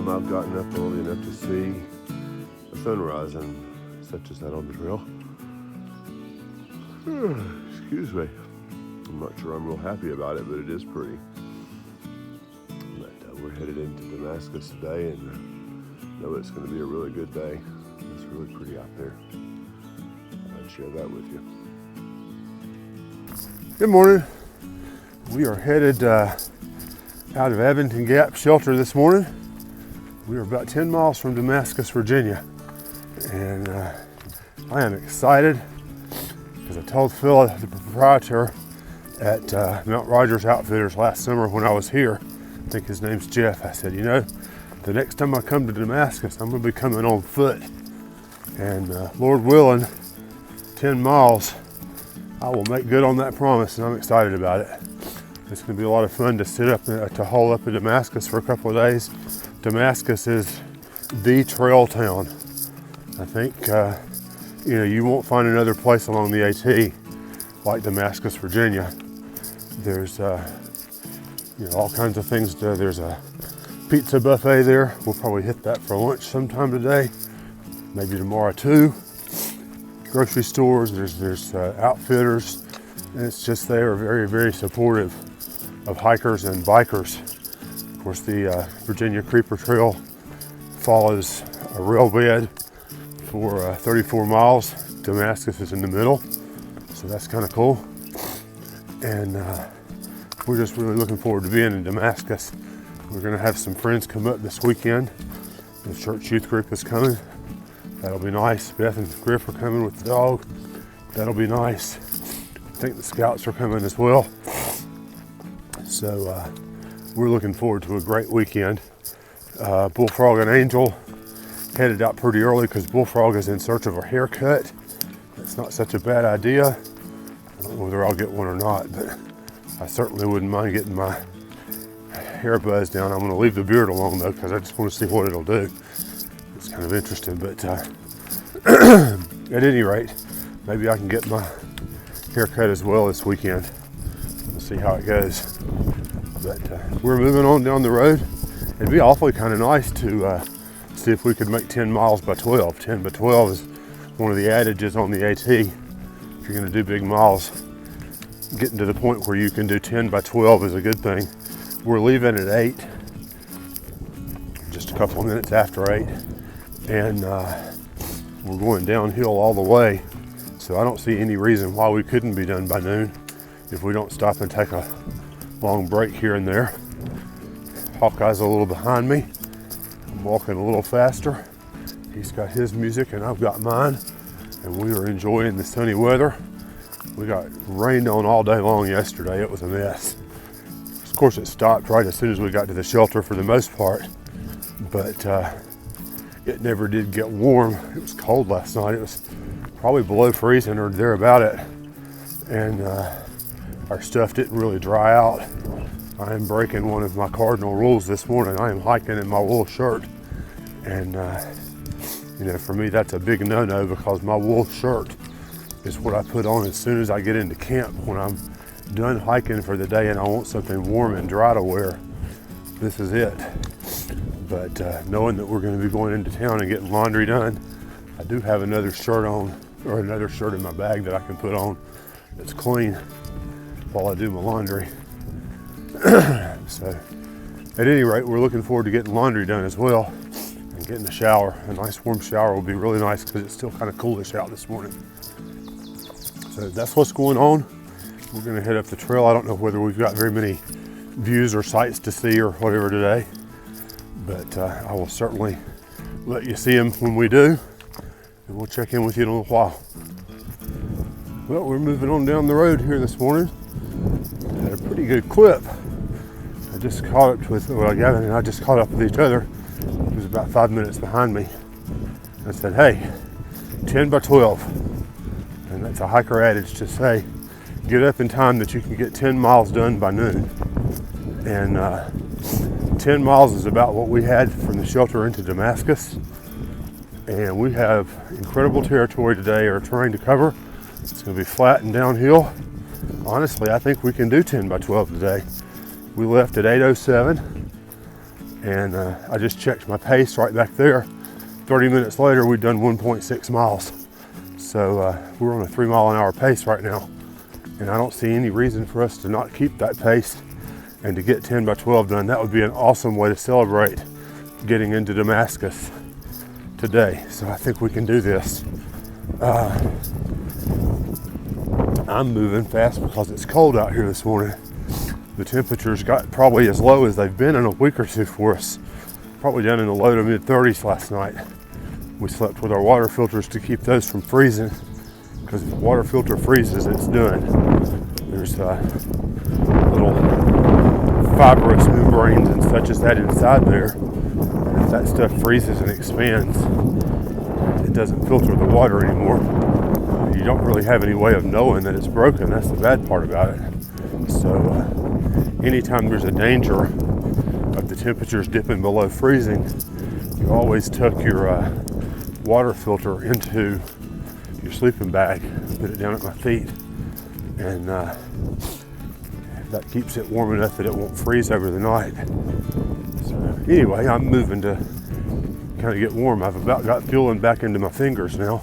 time I've gotten up early enough to see a sunrise and such as that on the trail. Excuse me. I'm not sure I'm real happy about it, but it is pretty. But we're headed into Damascus today, and know it's going to be a really good day. It's really pretty out there. I'd share that with you. Good morning. We are headed out of Abingdon Gap Shelter this morning. We are about 10 miles from Damascus, Virginia, and I am excited because I told Phil, the proprietor at Mount Rogers Outfitters last summer when I was here, I think his name's Jeff, I said, you know, the next time I come to Damascus, I'm going to be coming on foot, and Lord willing, 10 miles, I will make good on that promise, and I'm excited about it. It's going to be a lot of fun to sit up, to hole up in Damascus for a couple of days. Damascus is the trail town. I think, you won't find another place along the AT like Damascus, Virginia. There's, all kinds of things. There's a pizza buffet there. We'll probably hit that for lunch sometime today, maybe tomorrow too. Grocery stores, there's outfitters, and it's just they are very, very supportive of hikers and bikers. Of course, the Virginia Creeper Trail follows a rail bed for 34 miles. Damascus is in the middle, so that's kind of cool. And we're just really looking forward to being in Damascus. We're going to have some friends come up this weekend. The church youth group is coming. That'll be nice. Beth and Griff are coming with the dog. That'll be nice. I think the scouts are coming as well. So we're looking forward to a great weekend. Bullfrog and Angel headed out pretty early because Bullfrog is in search of a haircut. It's not such a bad idea. I don't know whether I'll get one or not, but I certainly wouldn't mind getting my hair buzzed down. I'm going to leave the beard alone though because I just want to see what it'll do. It's kind of interesting, but at any rate, maybe I can get my haircut as well this weekend. We'll see how it goes. But we're moving on down the road. It'd be awfully kind of nice to see if we could make 10 miles by 12. 10 by 12 is one of the adages on the AT. If you're going to do big miles, getting to the point where you can do 10 by 12 is a good thing. We're leaving at 8, just a couple of minutes after 8, and we're going downhill all the way. So I don't see any reason why we couldn't be done by noon if we don't stop and take a long break here and there. Hawkeye's a little behind me. I'm walking a little faster. He's got his music and I've got mine, and we are enjoying the sunny weather. We got rained on all day long yesterday. It was a mess. Of course, it stopped right as soon as we got to the shelter for the most part, but it never did get warm. It was cold last night. It was probably below freezing or there about it, and our stuff didn't really dry out. I am breaking one of my cardinal rules this morning. I am hiking in my wool shirt, and for me that's a big no-no because my wool shirt is what I put on as soon as I get into camp when I'm done hiking for the day and I want something warm and dry to wear. This is it. But knowing that we're going to be going into town and getting laundry done, I do have another shirt on, or another shirt in my bag that I can put on that's clean while I do my laundry. So at any rate, we're looking forward to getting laundry done as well and getting a shower. A nice warm shower will be really nice because it's still kind of coolish out this morning. So that's what's going on. We're going to head up the trail. I don't know whether we've got very many views or sights to see or whatever today, but I will certainly let you see them when we do, and we'll check in with you in a little while. Well, we're moving on down the road here this morning at a pretty good clip. I just caught up with, Gavin and I just caught up with each other. He was about 5 minutes behind me. I said, hey, 10 by 12. And that's a hiker adage to say, get up in time that you can get 10 miles done by noon. And 10 miles is about what we had from the shelter into Damascus. And we have incredible territory today, or terrain to cover. It's going to be flat and downhill. Honestly, I think we can do 10 by 12 today. We left at 8:07, And I just checked my pace right back there. 30 minutes later, we'd done 1.6 miles. So we're on a 3-mile-an-hour pace right now. And I don't see any reason for us to not keep that pace and to get 10 by 12 done. That would be an awesome way to celebrate getting into Damascus today. So I think we can do this. I'm moving fast because it's cold out here this morning. The temperatures got probably as low as they've been in a week or two for us. Probably down in the low to mid 30s last night. We slept with our water filters to keep those from freezing, because if the water filter freezes, it's done. There's little fibrous membranes and such as that inside there. And if that stuff freezes and expands, it doesn't filter the water anymore. You don't really have any way of knowing that it's broken. That's the bad part about it. So anytime there's a danger of the temperatures dipping below freezing, you always tuck your water filter into your sleeping bag, put it down at my feet, and that keeps it warm enough that it won't freeze over the night. So anyway, I'm moving to kind of get warm. I've about got feeling back into my fingers now.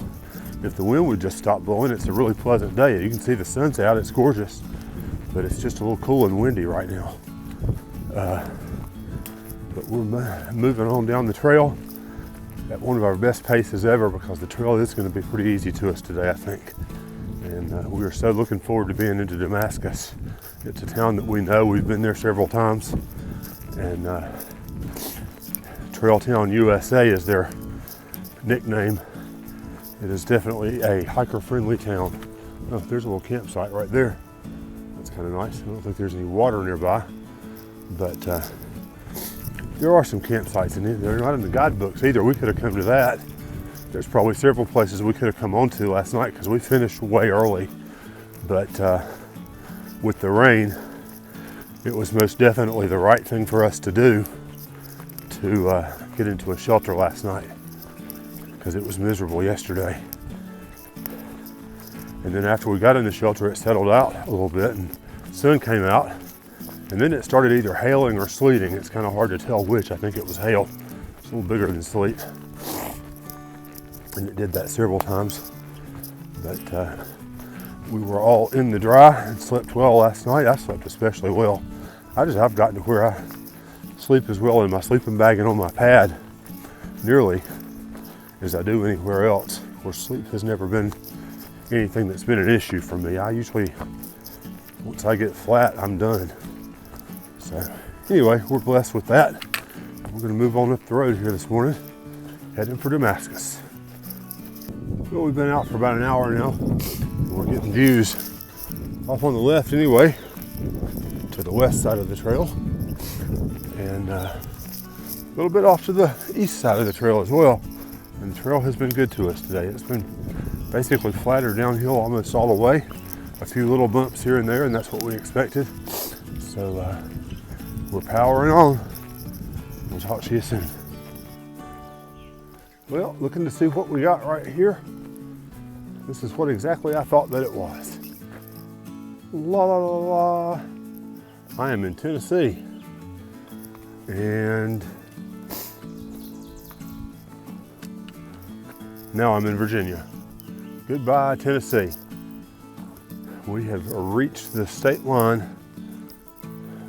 If the wind would just stop blowing, it's a really pleasant day. You can see the sun's out, it's gorgeous, but it's just a little cool and windy right now. But we're moving on down the trail at one of our best paces ever, because the trail is going to be pretty easy to us today, I think. And we are so looking forward to being into Damascus. It's a town that we know. We've been there several times. And Trail Town USA is their nickname. It is definitely a hiker-friendly town. Oh, there's a little campsite right there. That's kind of nice. I don't think there's any water nearby, but there are some campsites in it. They're not in the guidebooks either. We could have come to that. There's probably several places we could have come on to last night because we finished way early. But with the rain, it was most definitely the right thing for us to do to get into a shelter last night, because it was miserable yesterday. And then after we got in the shelter, it settled out a little bit and the sun came out. And then it started either hailing or sleeting. It's kind of hard to tell which. I think it was hail. It's a little bigger than sleet. And it did that several times. But we were all in the dry and slept well last night. I slept especially well. I've gotten to where I sleep as well in my sleeping bag and on my pad nearly as I do anywhere else. Of course, sleep has never been anything that's been an issue for me. I usually, once I get flat, I'm done. So anyway, we're blessed with that. We're going to move on up the road here this morning, heading for Damascus. Well, we've been out for about an hour now. We're getting views off on the left anyway, to the west side of the trail, and a little bit off to the east side of the trail as well. And the trail has been good to us today. It's been basically flat or downhill almost all the way. A few little bumps here and there, and that's what we expected. So we're powering on. We'll talk to you soon. Well, looking to see what we got right here. This is what exactly I thought that it was. La la la la. I am in Tennessee. And now I'm in Virginia. Goodbye, Tennessee. We have reached the state line.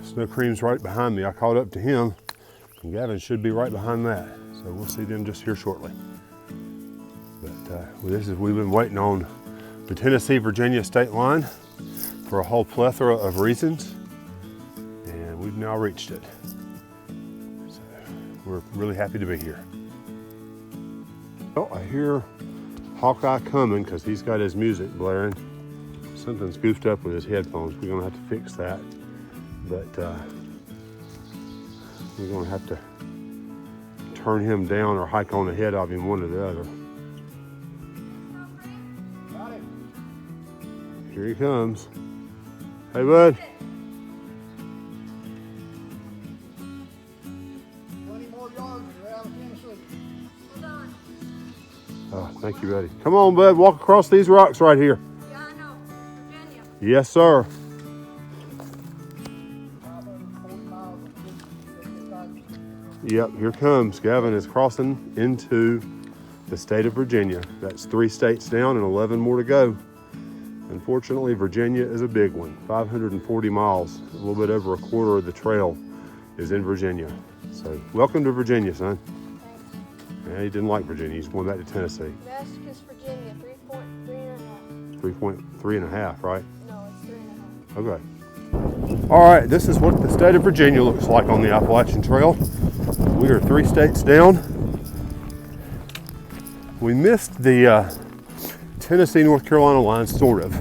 Snow Cream's right behind me. I caught up to him, and Gavin should be right behind that. So we'll see them just here shortly. But we've been waiting on the Tennessee-Virginia state line for a whole plethora of reasons, and we've now reached it. So we're really happy to be here. Well, I hear Hawkeye coming because he's got his music blaring. Something's goofed up with his headphones. We're gonna have to fix that. But we're gonna have to turn him down or hike on ahead of him, one or the other. Here he comes. Hey, bud. 20 more yards and you're out of Tennessee. Hold on. Oh, thank you, buddy. Come on, bud. Walk across these rocks right here. Yeah, I know. Virginia. Yes, sir. 540 miles of Yep, here comes. Gavin is crossing into the state of Virginia. That's 3 states down and 11 more to go. Unfortunately, Virginia is a big one. 540 miles, a little bit over a quarter of the trail is in Virginia. So welcome to Virginia, son. Yeah, he didn't like Virginia. He's going back to Tennessee. Damascus, Virginia, 3.3 3.3 and a half, right? No, it's 3.5. Okay. All right, this is what the state of Virginia looks like on the Appalachian Trail. We are 3 states down. We missed the Tennessee-North Carolina line, sort of.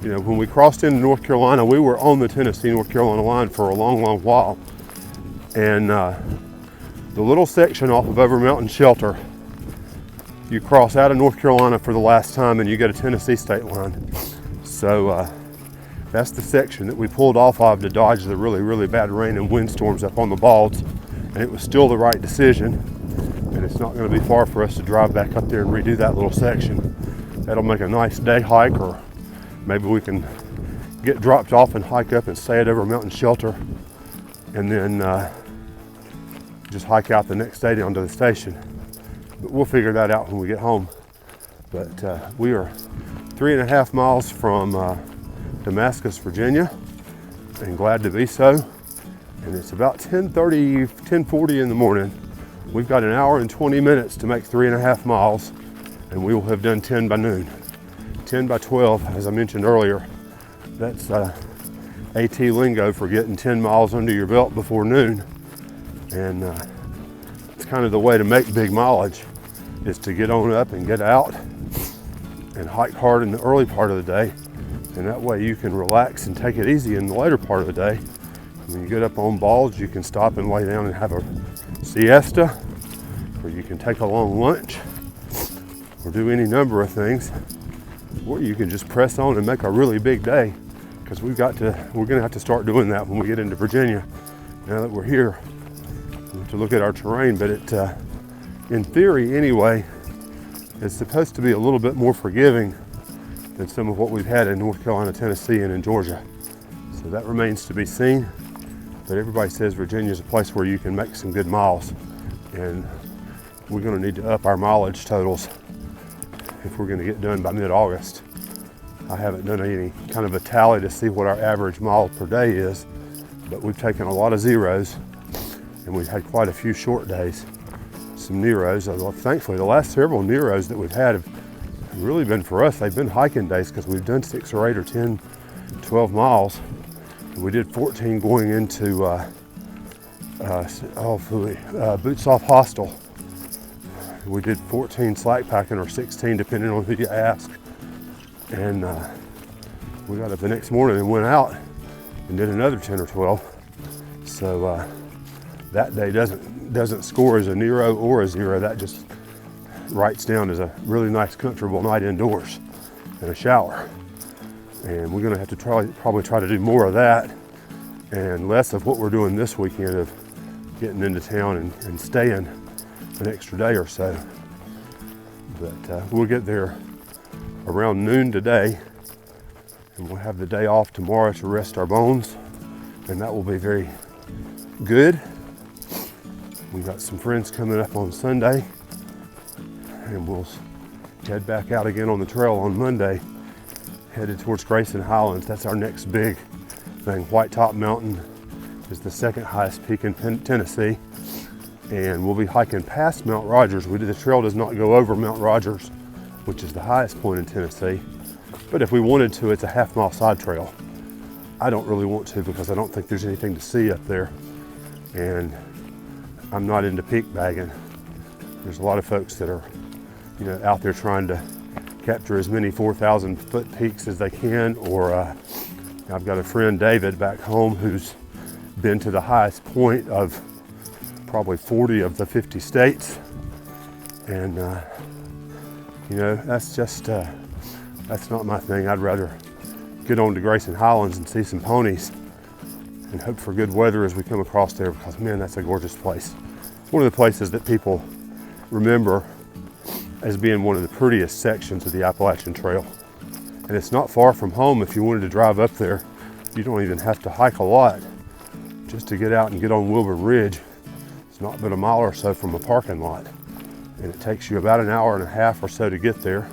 You know, when we crossed into North Carolina, we were on the Tennessee-North Carolina line for a long, long while. And the little section off of Over Mountain Shelter, you cross out of North Carolina for the last time and you get a Tennessee state line. So that's the section that we pulled off of to dodge the really, really bad rain and windstorms up on the Balds. And it was still the right decision. And it's not going to be far for us to drive back up there and redo that little section. That'll make a nice day hike, or maybe we can get dropped off and hike up and stay at Over Mountain Shelter, and then just hike out the next day down to the station. But we'll figure that out when we get home. But we are 3.5 miles from Damascus, Virginia, and glad to be so. And it's about 10:40 in the morning. We've got an hour and 20 minutes to make 3.5 miles, and we will have done 10 by noon. 10 by 12, as I mentioned earlier, that's AT lingo for getting 10 miles under your belt before noon. And it's kind of the way to make big mileage, is to get on up and get out and hike hard in the early part of the day. And that way you can relax and take it easy in the later part of the day. When you get up on Balds, you can stop and lay down and have a siesta, or you can take a long lunch, or do any number of things, or you can just press on and make a really big day, because we're going to have to start doing that when we get into Virginia. Now that we're here, we have to look at our terrain, but it, in theory anyway, it's supposed to be a little bit more forgiving than some of what we've had in North Carolina, Tennessee, and in Georgia. So that remains to be seen. But everybody says Virginia is a place where you can make some good miles, and we're going to need to up our mileage totals if we're going to get done by mid-August. I haven't done any kind of a tally to see what our average mile per day is, but we've taken a lot of zeros, and we've had quite a few short days, some Neros. Thankfully, the last several Neros that we've had have really been, for us, they've been hiking days, because we've done 6 or 8 or 10, 12 miles. We did 14 going into Boots Off Hostel. We did 14 slack packing, or 16 depending on who you ask. And we got up the next morning and went out and did another 10 or 12. So that day doesn't score as a Nero or a 0. That just writes down as a really nice, comfortable night indoors and a shower. And we're going to have to probably try to do more of that and less of what we're doing this weekend, of getting into town and staying an extra day or so. But we'll get there around noon today, and we'll have the day off tomorrow to rest our bones, and that will be very good. We've got some friends coming up on Sunday, and we'll head back out again on the trail on Monday, headed towards Grayson Highlands. That's our next big thing. White Top Mountain is the second highest peak in Tennessee, and we'll be hiking past Mount Rogers. The trail does not go over Mount Rogers, which is the highest point in Tennessee, but if we wanted to, it's a half-mile side trail. I don't really want to, because I don't think there's anything to see up there, and I'm not into peak bagging. There's a lot of folks that are, out there trying to capture as many 4,000 foot peaks as they can, or I've got a friend, David, back home, who's been to the highest point of probably 40 of the 50 states. And, that's just, that's not my thing. I'd rather get on to Grayson Highlands and see some ponies and hope for good weather as we come across there, because, man, that's a gorgeous place. One of the places that people remember as being one of the prettiest sections of the Appalachian Trail. And it's not far from home. If you wanted to drive up there, you don't even have to hike a lot just to get out and get on Wilbur Ridge. It's not but a mile or so from a parking lot, and it takes you about an hour and a half or so to get there.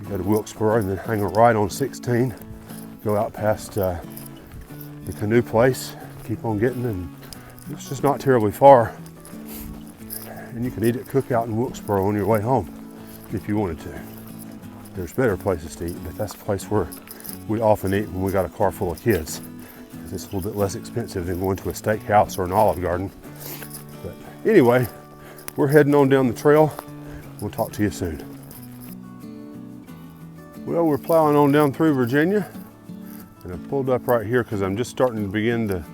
You go to Wilkesboro and then hang a right on 16, go out past the canoe place, keep on getting, and it's just not terribly far. And you can eat at Cookout in Wilkesboro on your way home if you wanted to. There's better places to eat, but that's the place where we often eat when we got a car full of kids, because it's a little bit less expensive than going to a steakhouse or an Olive Garden. But anyway, we're heading on down the trail. We'll talk to you soon. Well, we're plowing on down through Virginia, and I pulled up right here because I'm just starting to begin to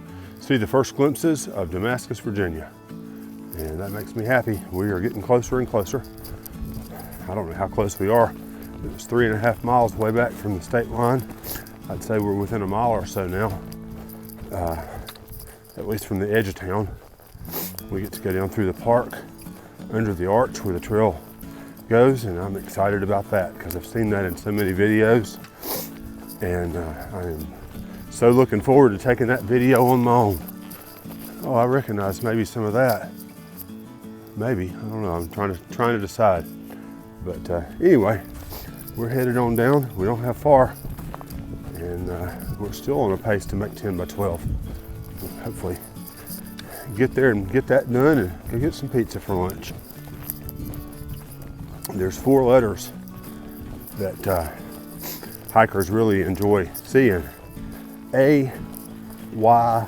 see the first glimpses of Damascus, Virginia. And that makes me happy. We are getting closer and closer. I don't know how close we are. It was 3.5 miles way back from the state line. I'd say we're within a mile or so now, at least from the edge of town. We get to go down through the park, under the arch where the trail goes, and I'm excited about that because I've seen that in so many videos, and I am so looking forward to taking that video on my own. Oh, I recognize maybe some of that. Maybe, I don't know, I'm trying to decide. But anyway, we're headed on down. We don't have far, and we're still on a pace to make 10 by 12. We'll hopefully get there and get that done and go get some pizza for lunch. There's 4 letters that hikers really enjoy seeing: A, Y,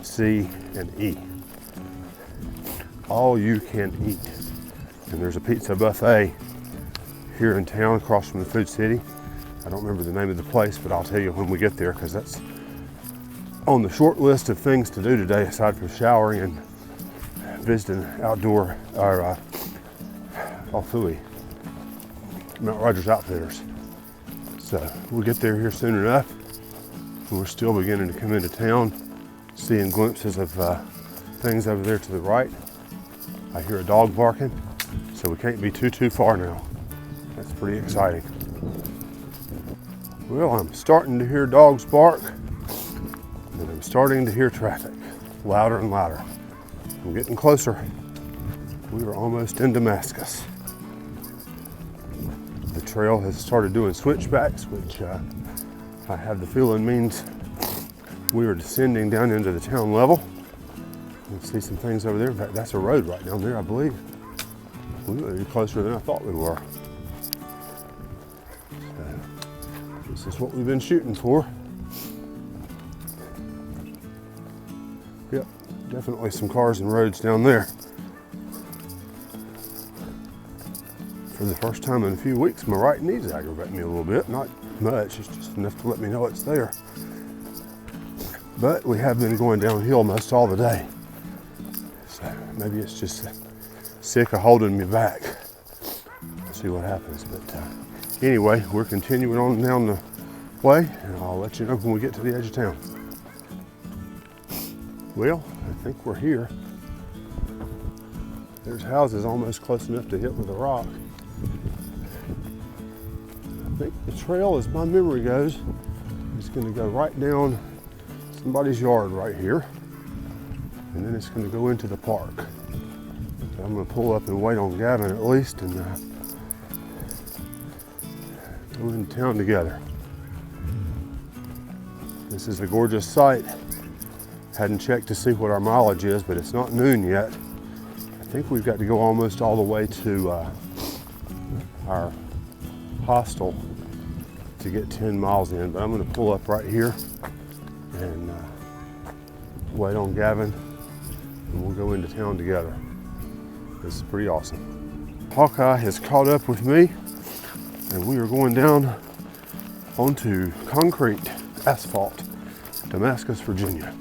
C, and E. All you can eat. And there's a pizza buffet here in town across from the Food City. I don't remember the name of the place, but I'll tell you when we get there, because that's on the short list of things to do today, aside from showering and visiting outdoor, or Alfui, Mount Rogers Outfitters. So we'll get there here soon enough. We're still beginning to come into town, seeing glimpses of things over there to the right. I hear a dog barking, so we can't be too far now. That's pretty exciting. Well, I'm starting to hear dogs bark, and I'm starting to hear traffic, louder and louder. I'm getting closer. We are almost in Damascus. The trail has started doing switchbacks, which I have the feeling means we are descending down into the town level. You can see some things over there. In fact, that's a road right down there, I believe. We might be closer than I thought we were. So, this is what we've been shooting for. Yep, definitely some cars and roads down there. For the first time in a few weeks, my right knee's aggravating me a little bit. Not much, it's just enough to let me know it's there. But we have been going downhill most all the day. So maybe it's just sick of holding me back. We'll see what happens. But anyway, we're continuing on down the way, and I'll let you know when we get to the edge of town. Well, I think we're here. There's houses almost close enough to hit with a rock. I think the trail, as my memory goes, is going to go right down somebody's yard right here, and then it's going to go into the park. So I'm going to pull up and wait on Gavin at least, and go into town together. This is a gorgeous site. Hadn't checked to see what our mileage is, but it's not noon yet. I think we've got to go almost all the way to our hostel to get 10 miles in, but I'm going to pull up right here and wait on Gavin, and we'll go into town together. This is pretty awesome. Hawkeye has caught up with me, and we are going down onto concrete asphalt, Damascus, Virginia.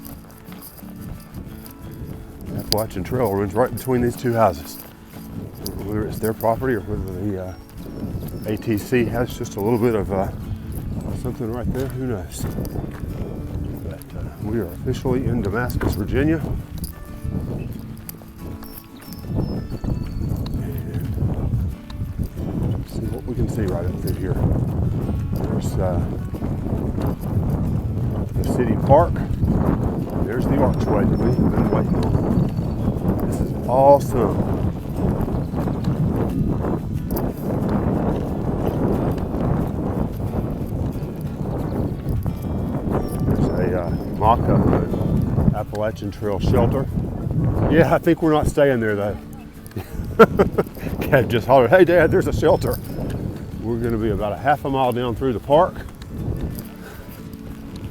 The Appalachian Trail runs right between these 2 houses. Whether it's their property or whether the ATC has just a little bit of something right there, who knows. But we are officially in Damascus, Virginia. And see what we can see right up through here. There's the city park. There's the archway that we've been waiting on. This is awesome. There's a mock-up Appalachian Trail shelter. Yeah, I think we're not staying there though. Dad just hollered, "Hey Dad, there's a shelter." We're gonna be about a half a mile down through the park.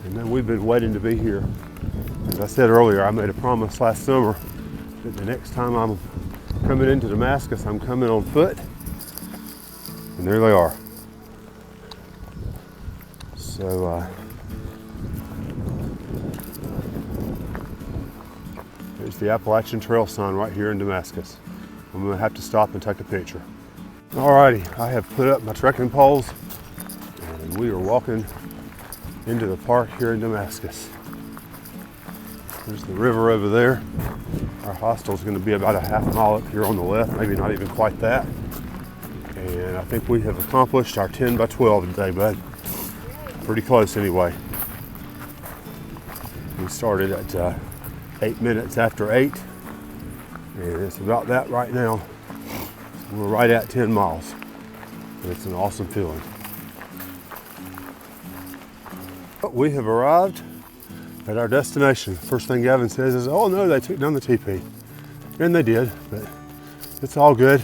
And then we've been waiting to be here. As I said earlier, I made a promise last summer that the next time I'm coming into Damascus, I'm coming on foot. And there they are. So, there's the Appalachian Trail sign right here in Damascus. I'm gonna have to stop and take a picture. Alrighty, I have put up my trekking poles and we are walking into the park here in Damascus. There's the river over there. Our hostel is going to be about a half mile up here on the left, maybe not even quite that. And I think we have accomplished our 10 by 12 today, bud. Pretty close anyway. We started at 8 minutes after 8, and it's about that right now. We're right at 10 miles, and it's an awesome feeling. We have arrived at our destination. First thing Gavin says is, "Oh no, they took down the teepee." And they did, but it's all good.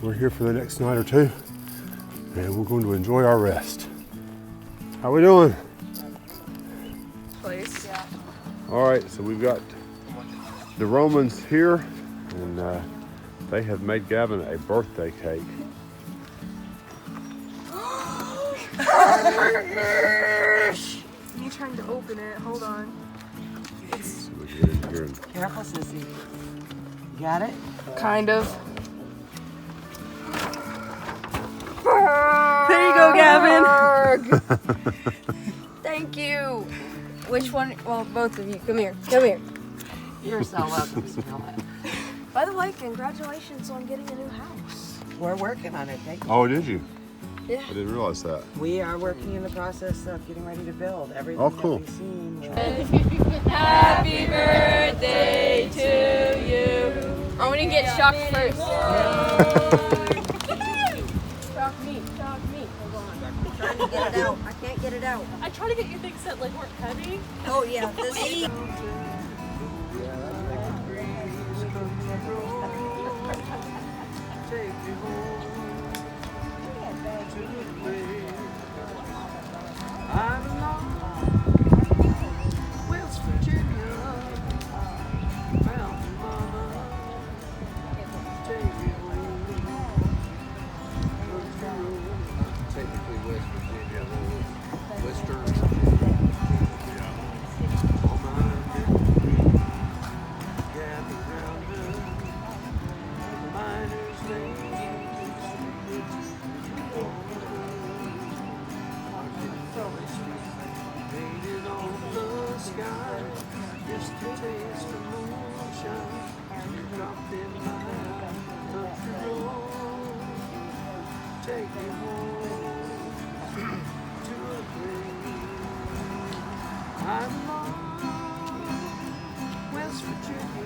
We're here for the next night or two, and we're going to enjoy our rest. How we doing? Place. Yeah. All right, so we've got the Romans here, and they have made Gavin a birthday cake. Me trying to open it. Hold on. So we can get in here and Careful, sissy. You got it? Kind of. There you go, Gavin. Thank you. Which one? Well, both of you. Come here. Come here. You're so welcome, Scarlett. By the way, congratulations on getting a new house. We're working on it. Thank you. Oh, did you? Yeah. I didn't realize that. We are working in the process of getting ready to build everything Oh, cool. that we've seen. Happy birthday to you. I want to get shocked first. Shock me. Shock me. Hold on. I'm trying to get it out. I can't get it out. I try to get you things that like weren't heavy. Oh yeah. This is. West Virginia.